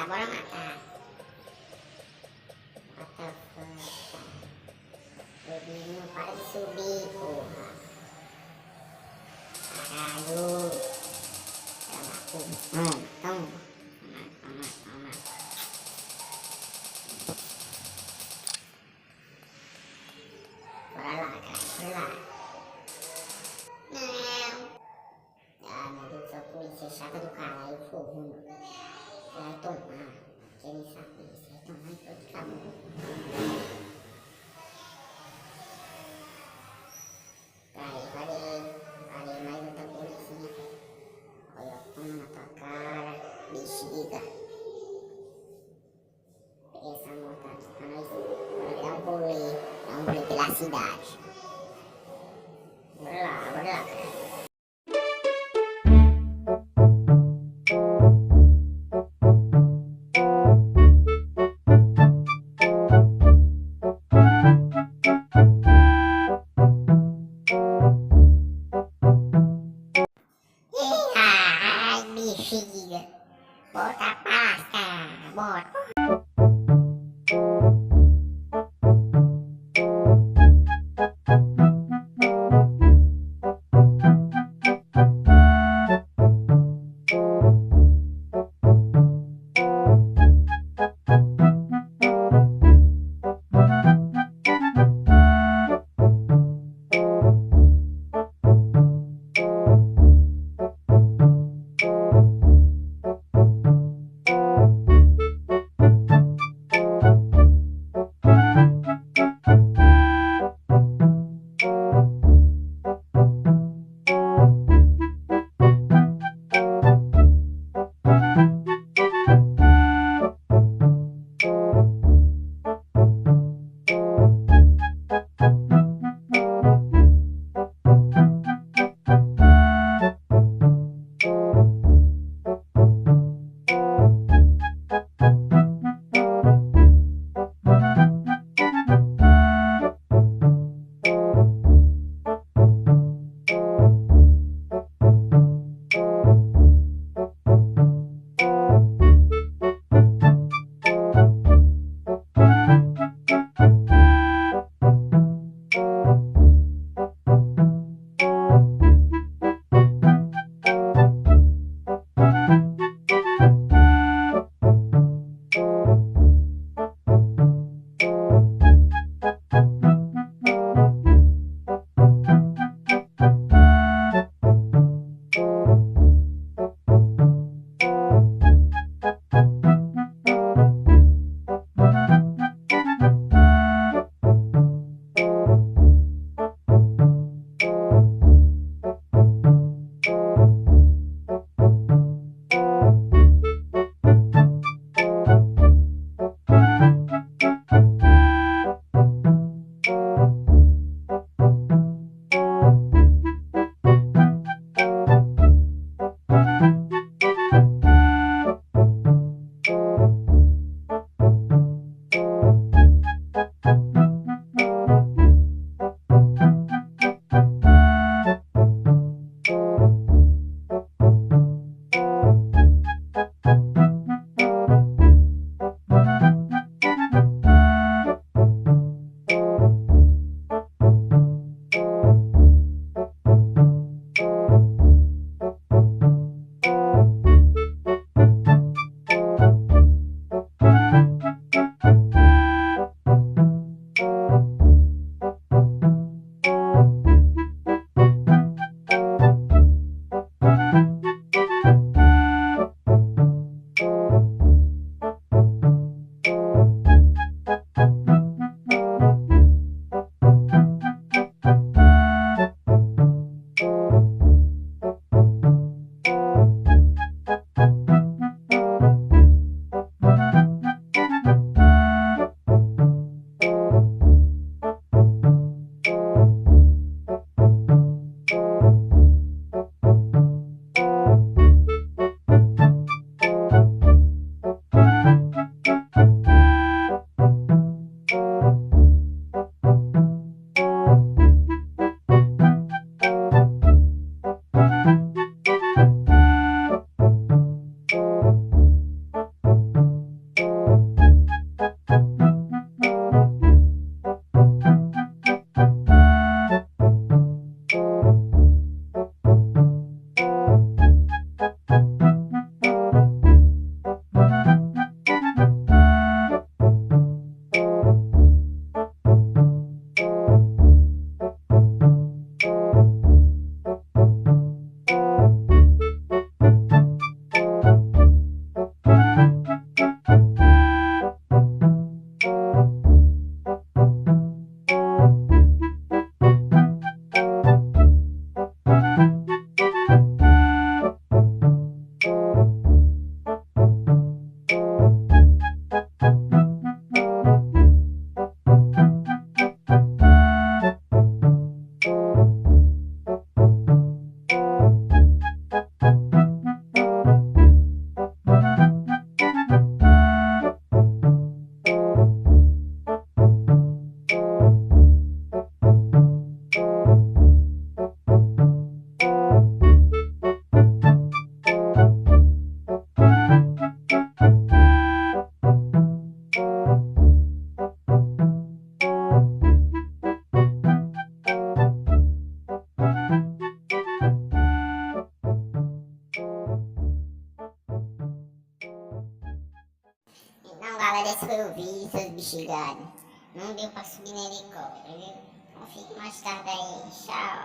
bola mata. Mata Subinho para subir, porra. Caralho. Toma. Bora lá, cara, bora lá. Não. Ah, meu Deus do céu, polícia chata do caralho, fogo. Vai tomar. Querem saber, você vai tomar e pronto, acabou. Parei, mais outra polícia. Olha, toma na tua cara, bexiga. Peguei essa moto aqui pra nós. Bora dar um rolê pela cidade. Bora lá, cara. Ai, bexiga. Bota a pasta, bota. Bexigaram. Não deu pra subir no helicóptero, viu? Então fique mais tarde aí. Tchau.